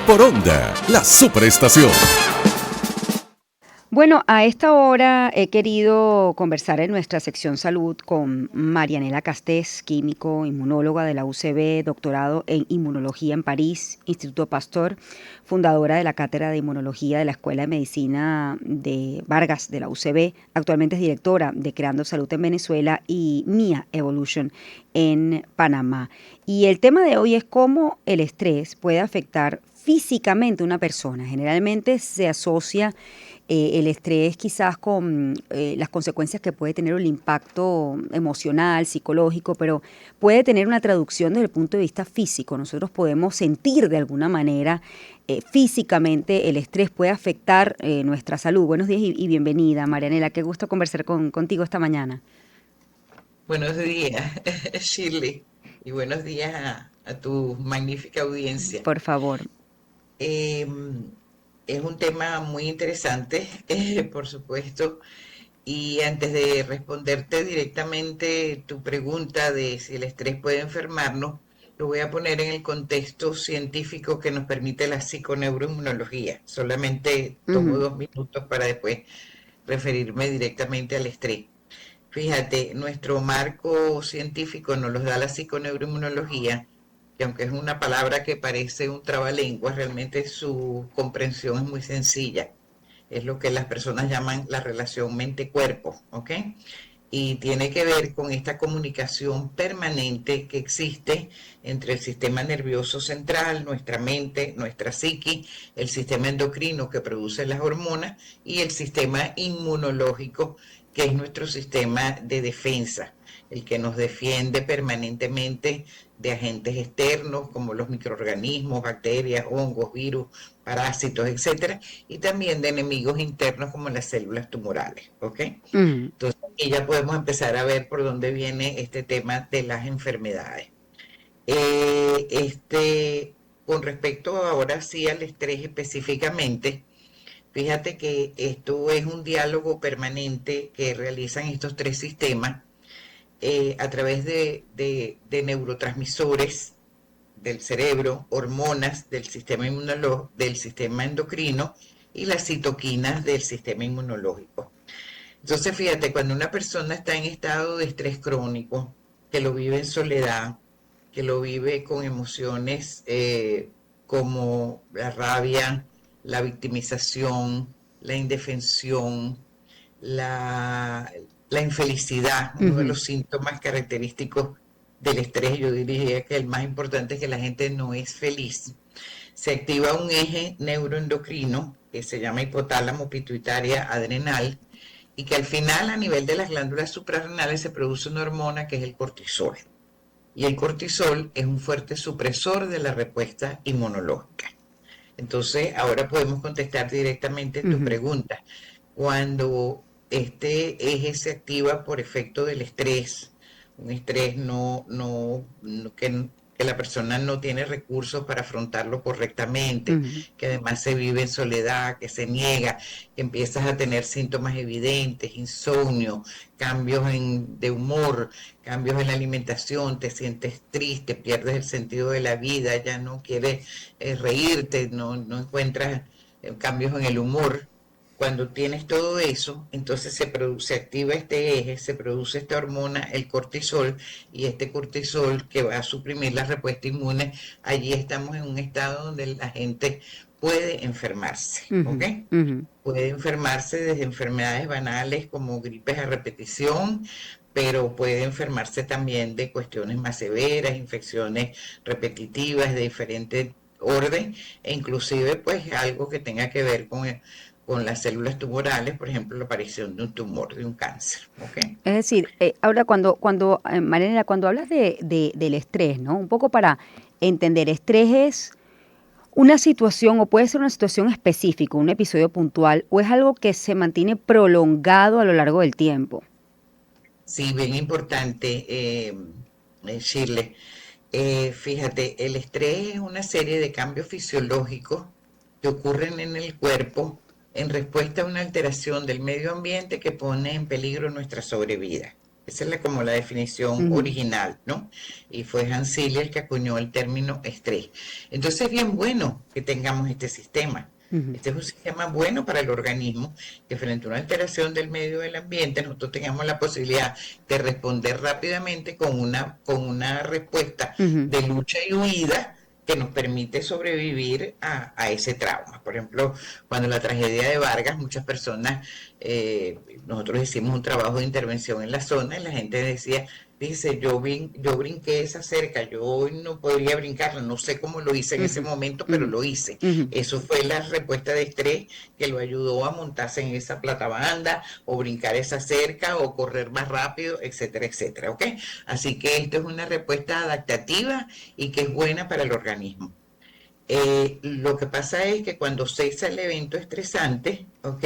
por Onda, la superestación. Bueno, a esta hora he querido conversar en nuestra sección salud con Marianela Castés, químico, inmunóloga de la UCB, doctorado en inmunología en París, Instituto Pasteur, fundadora de la cátedra de inmunología de la Escuela de Medicina de Vargas de la UCB. Actualmente es directora de Creando Salud en Venezuela y MIA Evolution en Panamá. Y el tema de hoy es cómo el estrés puede afectar físicamente a una persona. Generalmente se asocia el estrés quizás con las consecuencias que puede tener, el impacto emocional, psicológico, pero puede tener una traducción desde el punto de vista físico. Nosotros podemos sentir de alguna manera físicamente el estrés puede afectar nuestra salud. Buenos días y bienvenida, Marianela. Qué gusto conversar contigo esta mañana. Buenos días, Shirley, y buenos días a tu magnífica audiencia. Por favor. Em, es un tema muy interesante, por supuesto, y antes de responderte directamente tu pregunta de si el estrés puede enfermarnos, lo voy a poner en el contexto científico que nos permite la psiconeuroinmunología. Solamente tomo Ujú. 2 minutos para después referirme directamente al estrés. Fíjate, nuestro marco científico nos los da la psiconeuroinmunología, que aunque es una palabra que parece un trabalenguas, realmente su comprensión es muy sencilla. Es lo que las personas llaman la relación mente-cuerpo, ¿ok? Y tiene que ver con esta comunicación permanente que existe entre el sistema nervioso central, nuestra mente, nuestra psique, el sistema endocrino que produce las hormonas y el sistema inmunológico, que es nuestro sistema de defensa, el que nos defiende permanentemente de agentes externos como los microorganismos, bacterias, hongos, virus, parásitos, etcétera, y también de enemigos internos como las células tumorales, ¿ok? Ujú. Entonces, aquí ya podemos empezar a ver por dónde viene este tema de las enfermedades. Con respecto ahora sí al estrés específicamente, fíjate que esto es un diálogo permanente que realizan estos tres sistemas a través de neurotransmisores del cerebro, hormonas del sistema del sistema endocrino y las citoquinas del sistema inmunológico. Entonces, fíjate, cuando una persona está en estado de estrés crónico, que lo vive en soledad, que lo vive con emociones como la rabia, la victimización, la indefensión, la, la infelicidad, uno de Ujú. los síntomas característicos del estrés, yo diría que el más importante es que la gente no es feliz. Se activa un eje neuroendocrino que se llama hipotálamo pituitaria adrenal y que al final a nivel de las glándulas suprarrenales se produce una hormona que es el cortisol. Y el cortisol es un fuerte supresor de la respuesta inmunológica. Entonces, ahora podemos contestar directamente tu Ujú. pregunta. Cuando este eje se activa por efecto del estrés, un estrés que la persona no tiene recursos para afrontarlo correctamente, Ujú. que además se vive en soledad, que se niega, que empiezas a tener síntomas evidentes, insomnio, de humor, cambios en la alimentación, te sientes triste, pierdes el sentido de la vida, ya no quieres reírte, no encuentras cambios en el humor. Cuando tienes todo eso, entonces se activa este eje, se produce esta hormona, el cortisol, y este cortisol que va a suprimir la respuesta inmune, allí estamos en un estado donde la gente puede enfermarse, ¿ok? Ujú. Ujú. Puede enfermarse desde enfermedades banales como gripes a repetición, pero puede enfermarse también de cuestiones más severas, infecciones repetitivas de diferente orden, e inclusive pues algo que tenga que ver con las células tumorales, por ejemplo, la aparición de un tumor, de un cáncer, ¿ok? Es decir, ahora Marianela, cuando hablas del estrés, ¿no? Un poco para entender, estrés es una situación o puede ser una situación específica, un episodio puntual, o es algo que se mantiene prolongado a lo largo del tiempo. Sí, bien importante, Shirley. Fíjate, el estrés es una serie de cambios fisiológicos que ocurren en el cuerpo en respuesta a una alteración del medio ambiente que pone en peligro nuestra sobrevida. Esa es como la definición Ujú, original, ¿no? Y fue Hans Selye el que acuñó el término estrés. Entonces es bien bueno que tengamos este sistema. ujú, Este es un sistema bueno para el organismo, que frente a una alteración del medio del ambiente, nosotros tengamos la posibilidad de responder rápidamente con una respuesta ujú, de lucha y huida que nos permite sobrevivir a ese trauma. Por ejemplo, cuando la tragedia de Vargas, muchas personas, nosotros hicimos un trabajo de intervención en la zona y la gente decía, dice, yo brinqué esa cerca, yo hoy no podría brincarla, no sé cómo lo hice en ese ujú, momento, pero ujú, lo hice. ujú, Eso fue la respuesta de estrés que lo ayudó a montarse en esa platabanda o brincar esa cerca o correr más rápido, etcétera, etcétera, ¿ok? Así que esto es una respuesta adaptativa y que es buena para el organismo. Lo que pasa es que cuando cesa el evento estresante, ¿ok?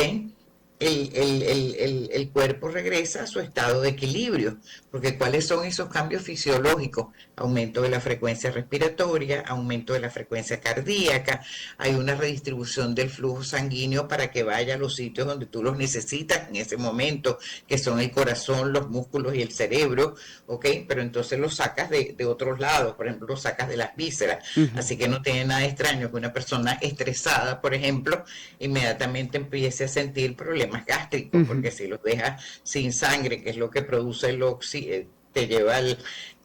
El cuerpo regresa a su estado de equilibrio, porque ¿cuáles son esos cambios fisiológicos? Aumento de la frecuencia respiratoria, aumento de la frecuencia cardíaca, hay una redistribución del flujo sanguíneo para que vaya a los sitios donde tú los necesitas en ese momento, que son el corazón, los músculos y el cerebro, ¿ok? Pero entonces los sacas de otros lados, por ejemplo, los sacas de las vísceras, ujú, así que no tiene nada extraño que una persona estresada, por ejemplo, inmediatamente empiece a sentir problemas gástricos, ujú, porque si los deja sin sangre, que es lo que produce te lleva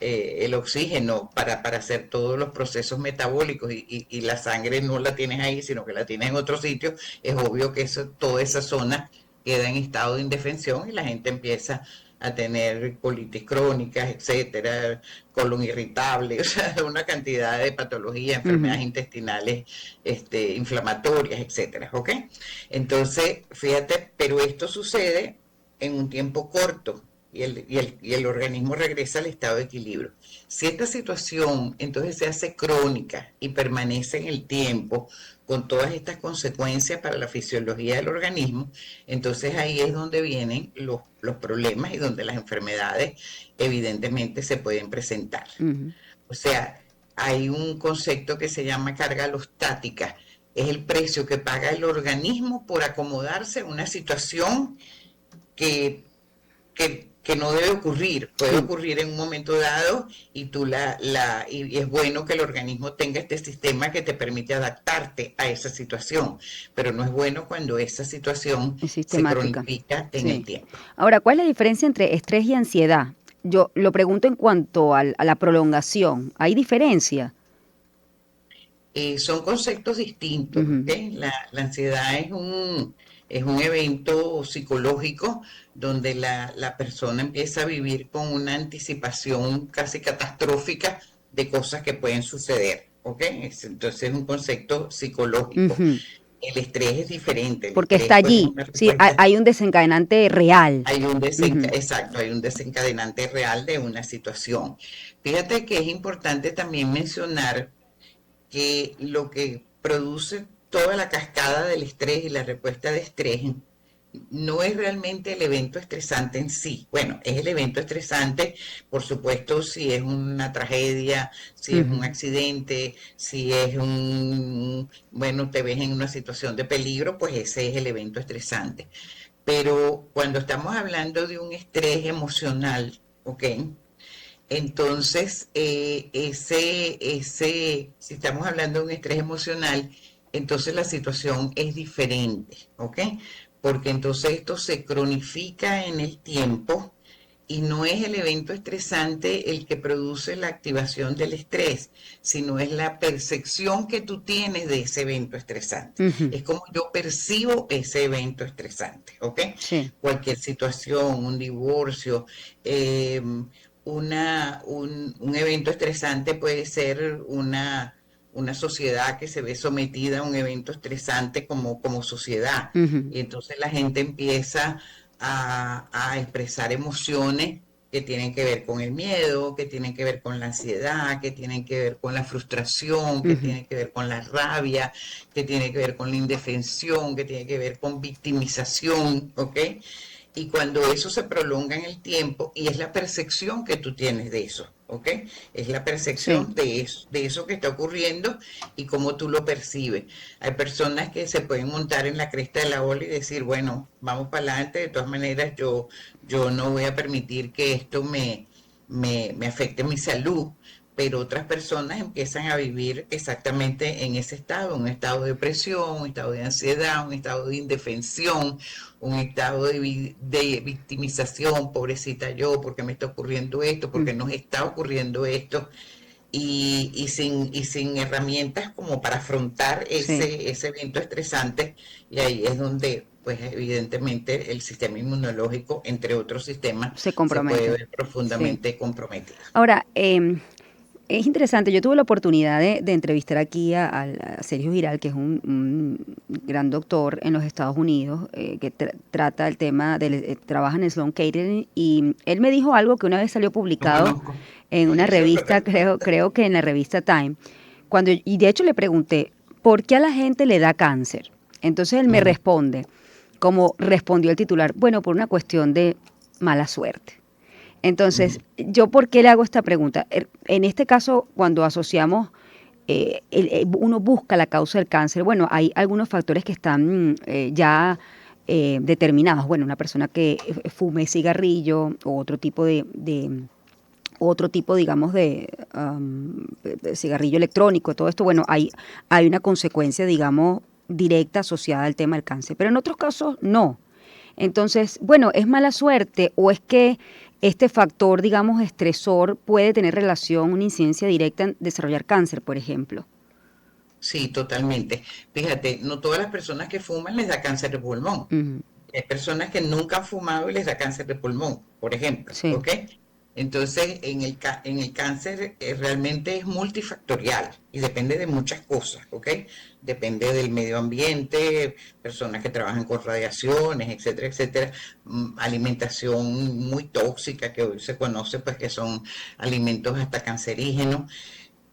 el oxígeno para hacer todos los procesos metabólicos y la sangre no la tienes ahí, sino que la tienes en otro sitio, es obvio que toda esa zona queda en estado de indefensión y la gente empieza a tener colitis crónicas, etcétera, colon irritable, o sea, una cantidad de patologías, ujú. enfermedades intestinales, inflamatorias, etcétera, ¿ok? Entonces, fíjate, pero esto sucede en un tiempo corto y el organismo regresa al estado de equilibrio. Si esta situación entonces se hace crónica y permanece en el tiempo con todas estas consecuencias para la fisiología del organismo, entonces ahí es donde vienen los problemas y donde las enfermedades evidentemente se pueden presentar. Ujú. O sea, hay un concepto que se llama carga alostática. Es el precio que paga el organismo por acomodarse a una situación que, que no debe ocurrir. Puede Sí, ocurrir en un momento dado y y es bueno que el organismo tenga este sistema que te permite adaptarte a esa situación, pero no es bueno cuando esa situación es se sistemática. cronifica en el Sí. tiempo. Ahora, ¿cuál es la diferencia entre estrés y ansiedad? Yo lo pregunto en cuanto a la prolongación. ¿Hay diferencia? Son conceptos distintos, ¿ok? Ujú, La ansiedad es un evento psicológico donde la persona empieza a vivir con una anticipación casi catastrófica de cosas que pueden suceder, ¿ok? Entonces es un concepto psicológico. ujú. El estrés es diferente, el Porque está estrés pues es allí. una Sí, hay, respuesta, hay un desencadenante real. Ujú, exacto, hay un desencadenante real de una situación. Fíjate que es importante también mencionar que lo que produce toda la cascada del estrés y la respuesta de estrés no es realmente el evento estresante en sí. Bueno, es el evento estresante, por supuesto, si es una tragedia, si es un ujú, accidente, si es bueno, te ves en una situación de peligro, pues ese es el evento estresante. Pero cuando estamos hablando de un estrés emocional, ¿ok? Entonces, si estamos hablando de un estrés emocional, entonces la situación es diferente, ¿ok? Porque entonces esto se cronifica en el tiempo y no es el evento estresante el que produce la activación del estrés, sino es la percepción que tú tienes de ese evento estresante. ujú. Es como yo percibo ese evento estresante, ¿ok? Sí. Cualquier situación, un divorcio, eh, un evento estresante puede ser una sociedad que se ve sometida a un evento estresante como sociedad. Ujú, Y entonces la gente empieza a expresar emociones que tienen que ver con el miedo, que tienen que ver con la ansiedad, que tienen que ver con la frustración, que ujú, tienen que ver con la rabia, que tiene que ver con la indefensión, que tiene que ver con victimización, ¿ok? y cuando eso se prolonga en el tiempo, y es la percepción que tú tienes de eso, ¿ok? Es la Sí. percepción de eso que está ocurriendo y cómo tú lo percibes. Hay personas que se pueden montar en la cresta de la ola y decir, bueno, vamos para adelante, de todas maneras yo no voy a permitir que esto me afecte mi salud, pero otras personas empiezan a vivir exactamente en ese estado, un estado de depresión, un estado de ansiedad, un estado de indefensión, un estado de victimización, pobrecita yo, porque me está ocurriendo esto, porque nos Ujú. está ocurriendo esto, y sin herramientas como para afrontar Sí, ese evento estresante, y ahí es donde, pues evidentemente, el sistema inmunológico, entre otros sistemas, se se puede compromete. ver Sí. profundamente comprometido. Ahora, es interesante, yo tuve la oportunidad de entrevistar aquí a Sergio Giral, que es un gran doctor en los Estados Unidos, que trata el tema, trabaja en Sloan Kettering, y él me dijo algo que una vez salió Lo publicado conozco. en una Ese revista, doctor. creo que en la revista Time, y de hecho le pregunté, ¿por qué a la gente le da cáncer? Entonces él me Ujú. responde, como respondió el titular, bueno, por una cuestión de mala suerte. Entonces, Ujú. ¿yo por qué le hago esta pregunta? En este caso, cuando asociamos, uno busca la causa del cáncer, bueno, hay algunos factores que están ya determinados. Bueno, una persona que fume cigarrillo o otro tipo, digamos, de cigarrillo electrónico, todo esto, bueno, hay una consecuencia, digamos, directa asociada al tema del cáncer, pero en otros casos no. Entonces, bueno, ¿es mala suerte o es que este factor, digamos, estresor puede tener relación, una incidencia directa en desarrollar cáncer, por ejemplo? Sí, totalmente. Fíjate, no todas las personas que fuman les da cáncer de pulmón. Ujú. Hay personas que nunca han fumado y les da cáncer de pulmón, por ejemplo, Sí. ¿ok? Entonces, en el cáncer realmente es multifactorial y depende de muchas cosas, ¿ok? Depende del medio ambiente, personas que trabajan con radiaciones, etcétera, etcétera. Alimentación muy tóxica que hoy se conoce, pues que son alimentos hasta cancerígenos.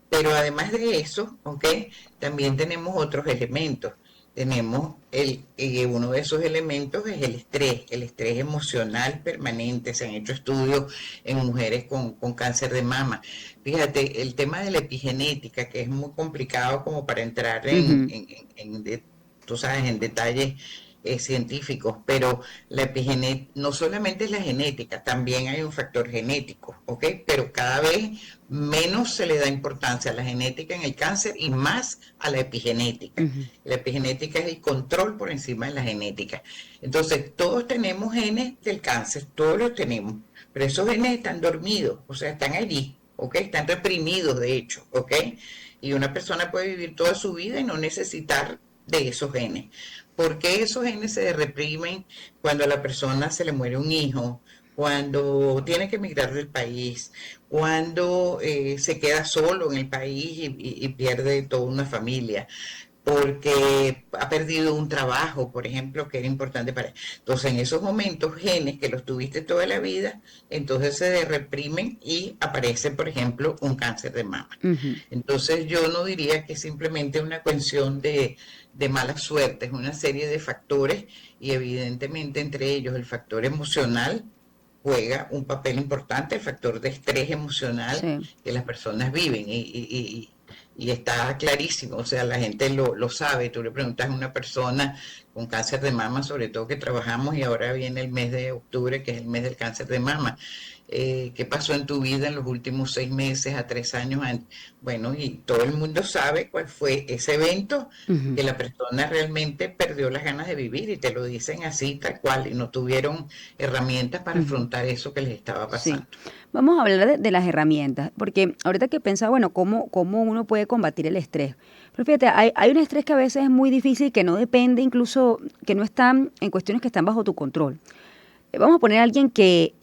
Pero además de eso, ¿ok? También tenemos otros elementos. Tenemos uno de esos elementos es el estrés emocional permanente. Se han hecho estudios en mujeres con cáncer de mama. Fíjate, el tema de la epigenética, que es muy complicado como para entrar Ujú. tú sabes, en detalles científicos, pero no solamente es la genética, también hay un factor genético, ¿ok? Pero cada vez menos se le da importancia a la genética en el cáncer y más a la epigenética. Ujú. La epigenética es el control por encima de la genética. Entonces, todos tenemos genes del cáncer, todos los tenemos, pero esos genes están dormidos, o sea, están allí, ¿ok? Están reprimidos, de hecho, ¿ok? Y una persona puede vivir toda su vida y no necesitar de esos genes. ¿Por qué esos genes se reprimen cuando a la persona se le muere un hijo, cuando tiene que emigrar del país, cuando se queda solo en el país y pierde toda una familia, porque ha perdido un trabajo, por ejemplo, que era importante para él? Entonces, en esos momentos, genes que los tuviste toda la vida, entonces se reprimen y aparece, por ejemplo, un cáncer de mama. Ujú. Entonces, yo no diría que es simplemente una cuestión de mala suerte, es una serie de factores y evidentemente entre ellos el factor emocional juega un papel importante, el factor de estrés emocional Sí. que las personas viven y está clarísimo, o sea, la gente lo sabe. Tú le preguntas a una persona con cáncer de mama, sobre todo que trabajamos y ahora viene el mes de octubre, que es el mes del cáncer de mama. ¿Qué pasó en tu vida en los últimos 6 meses a 3 años? Bueno, y todo el mundo sabe cuál fue ese evento Ujú. que la persona realmente perdió las ganas de vivir y te lo dicen así, tal cual, y no tuvieron herramientas para Ujú. afrontar eso que les estaba Sí. pasando. Vamos a hablar de las herramientas, porque ahorita que pensaba, bueno, ¿cómo uno puede combatir el estrés? Pero fíjate, hay un estrés que a veces es muy difícil, que no depende incluso, que no están en cuestiones que están bajo tu control. Vamos a poner a alguien que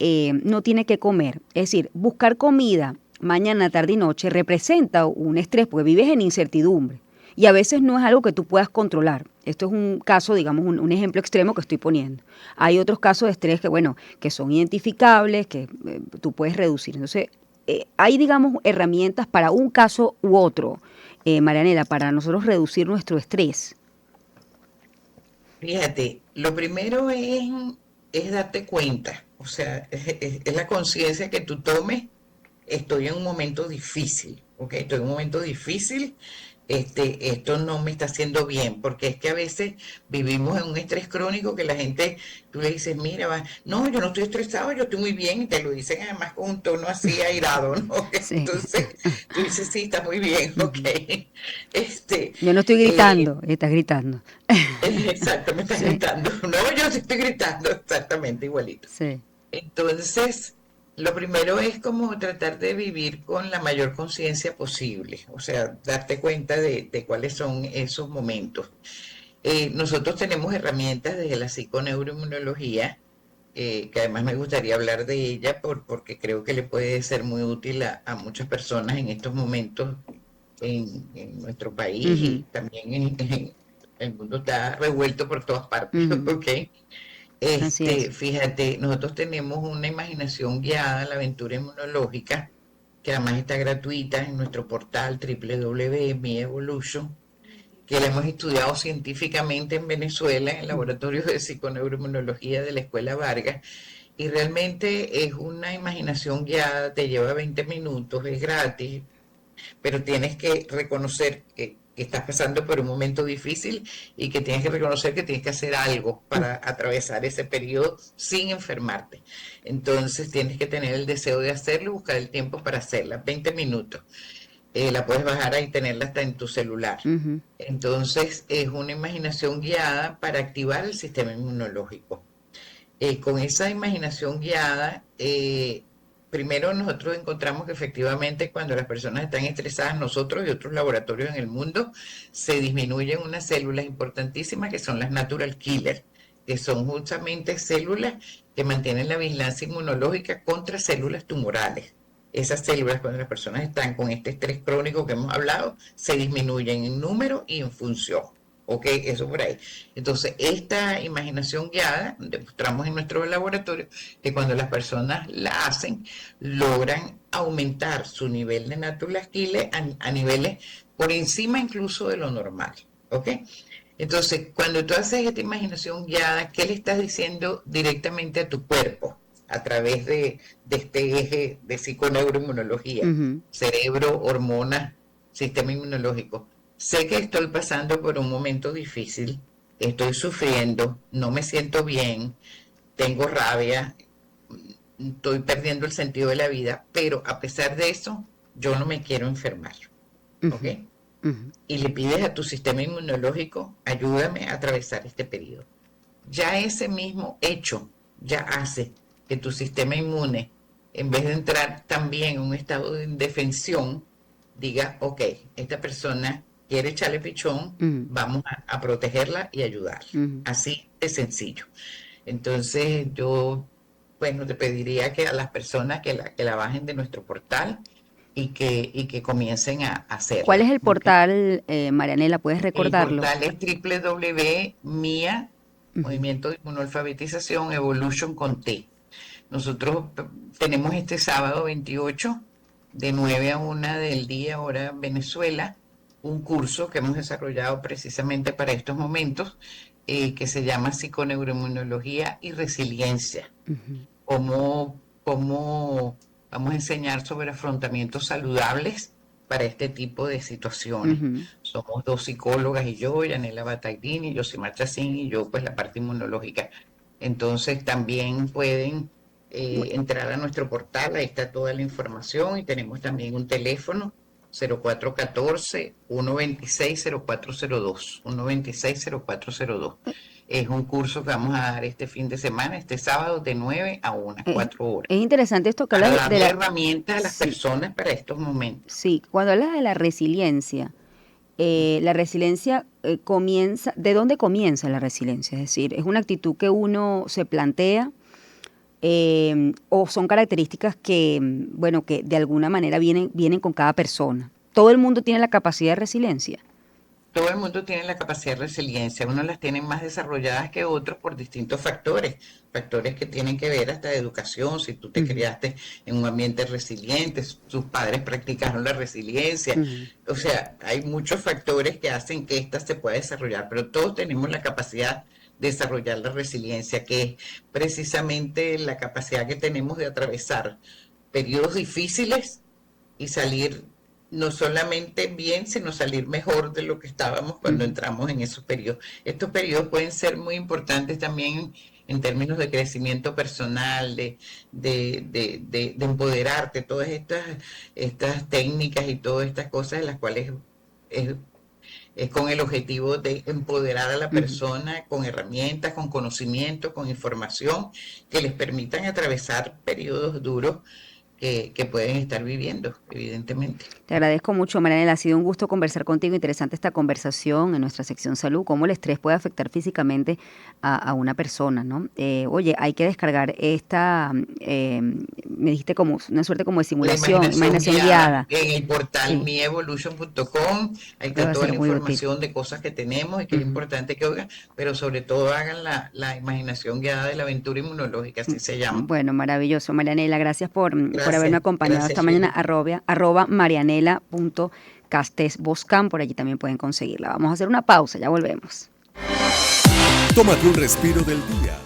no tiene que comer. Es decir, buscar comida mañana, tarde y noche representa un estrés porque vives en incertidumbre. Y a veces no es algo que tú puedas controlar. Esto es un caso, digamos, un ejemplo extremo que estoy poniendo. Hay otros casos de estrés que, bueno, que son identificables, que tú puedes reducir. Entonces, hay, digamos, herramientas para un caso u otro, Marianela, para nosotros reducir nuestro estrés. Fíjate, lo primero es es darte cuenta, o sea, es la conciencia que tú tomes, estoy en un momento difícil, ¿ok? Estoy en un momento difícil, esto no me está haciendo bien, porque es que a veces vivimos en un estrés crónico que la gente, tú le dices, mira, no, yo no estoy estresado, yo estoy muy bien, y te lo dicen además con un tono así airado, ¿no? Sí. Entonces, tú dices, sí, está muy bien, ok. Ujú. Este, Yo no estoy eh, gritando, estás gritando. exacto, me estás Sí, gritando. No, yo sí estoy gritando exactamente igualito. sí. Entonces, lo primero es como tratar de vivir con la mayor conciencia posible, o sea, darte cuenta de cuáles son esos momentos. Nosotros tenemos herramientas desde la psiconeuroinmunología, que además me gustaría hablar de ella porque creo que le puede ser muy útil a muchas personas en estos momentos en nuestro país Ujú, y también el mundo está revuelto por todas partes, ujú. ¿ok? Así es. Fíjate, nosotros tenemos una imaginación guiada, la aventura inmunológica, que además está gratuita en nuestro portal www.mievolution, que la hemos estudiado científicamente en Venezuela, en el Ujú. laboratorio de psiconeuroinmunología de la Escuela Vargas, y realmente es una imaginación guiada, te lleva 20 minutos, es gratis, pero tienes que reconocer que estás pasando por un momento difícil y que tienes que reconocer que tienes que hacer algo para atravesar ese periodo sin enfermarte. Entonces tienes que tener el deseo de hacerlo y buscar el tiempo para hacerla. 20 minutos. La puedes bajar ahí y tenerla hasta en tu celular. Ujú, Entonces es una imaginación guiada para activar el sistema inmunológico. Con esa imaginación guiada, primero nosotros encontramos que efectivamente cuando las personas están estresadas, nosotros y otros laboratorios en el mundo, se disminuyen unas células importantísimas que son las natural killers, que son justamente células que mantienen la vigilancia inmunológica contra células tumorales. Esas células, cuando las personas están con este estrés crónico que hemos hablado, se disminuyen en número y en función. Ok, eso por ahí. Entonces, esta imaginación guiada, demostramos en nuestro laboratorio que cuando las personas la hacen, logran aumentar su nivel de natural killer a niveles por encima incluso de lo normal. ¿Ok? Entonces, cuando tú haces esta imaginación guiada, ¿qué le estás diciendo directamente a tu cuerpo a través de este eje de psiconeuroinmunología? ujú, Cerebro, hormonas, sistema inmunológico. Sé que estoy pasando por un momento difícil, estoy sufriendo, no me siento bien, tengo rabia, estoy perdiendo el sentido de la vida, pero a pesar de eso, yo no me quiero enfermar, ¿ok? ujú, ujú, Y le pides a tu sistema inmunológico, ayúdame a atravesar este periodo. Ya ese mismo hecho ya hace que tu sistema inmune, en vez de entrar también en un estado de indefensión, diga, ok, esta persona quiere echarle pichón, ujú, vamos a protegerla y ayudarla. ujú. Así de sencillo. Entonces yo, bueno, te pediría que a las personas que la bajen de nuestro portal y que comiencen a ¿Cuál es hacerla. el ¿Okay? portal, Marianela? ¿Puedes El recordarlo? portal es www.mia, Ujú. Movimiento de Inmunoalfabetización, Evolution con T. Nosotros tenemos este sábado 28, de 9 a 1 del día, hora Venezuela, un curso que hemos desarrollado precisamente para estos momentos, que se llama Psiconeuroinmunología y Resiliencia. Cómo vamos a enseñar sobre afrontamientos saludables para este tipo de situaciones. Ujú. Somos dos psicólogas y yo, Yanela Bataglini, Yosimar Chacín y yo, pues la parte inmunológica. Entonces también pueden Bu- entrar a nuestro portal, ahí está toda la información y tenemos también un teléfono 0414-126-0402, 126-0402. Es un curso que vamos a dar este fin de semana, este sábado, de 9 a 1, Es, 4 horas, es interesante esto que para hablas de darle la... herramientas a las Sí, personas para estos momentos. sí. Cuando hablas de la resiliencia comienza... ¿De dónde comienza la resiliencia? Es decir, ¿es una actitud que uno se plantea o son características que, bueno, que de alguna manera vienen con cada persona? ¿Todo el mundo tiene la capacidad de resiliencia? Todo el mundo tiene la capacidad de resiliencia, unos las tienen más desarrolladas que otros por distintos factores, factores que tienen que ver hasta de educación, si tú te Ujú, criaste en un ambiente resiliente, tus padres practicaron la resiliencia, ujú, o sea, hay muchos factores que hacen que ésta se pueda desarrollar, pero todos tenemos la capacidad desarrollar la resiliencia, que es precisamente la capacidad que tenemos de atravesar periodos difíciles y salir no solamente bien, sino salir mejor de lo que estábamos cuando entramos en esos periodos. Estos periodos pueden ser muy importantes también en términos de crecimiento personal, de empoderarte, todas estas técnicas y todas estas cosas, en las cuales es, es con el objetivo de empoderar a la persona con herramientas, con conocimiento, con información que les permitan atravesar periodos duros que pueden estar viviendo, evidentemente. Te agradezco mucho, Marianela. Ha sido un gusto conversar contigo. Interesante esta conversación en nuestra sección salud, cómo el estrés puede afectar físicamente a una persona, ¿no? Oye, hay que descargar esta, me dijiste como una suerte como de La simulación, imaginación guiada. en el portal Sí, mievolution.com, ahí te va está a toda ser la muy útil. información de cosas que tenemos y que es importante que oigan, pero sobre todo hagan la imaginación guiada de la aventura inmunológica, así se llama. Bueno, maravilloso, Marianela. Gracias por haberme Gracias, acompañado esta gracias, mañana. Lili. Arroba marianela.castesboscan, por allí también pueden conseguirla. Vamos a hacer una pausa, ya volvemos. Tómate un respiro del día.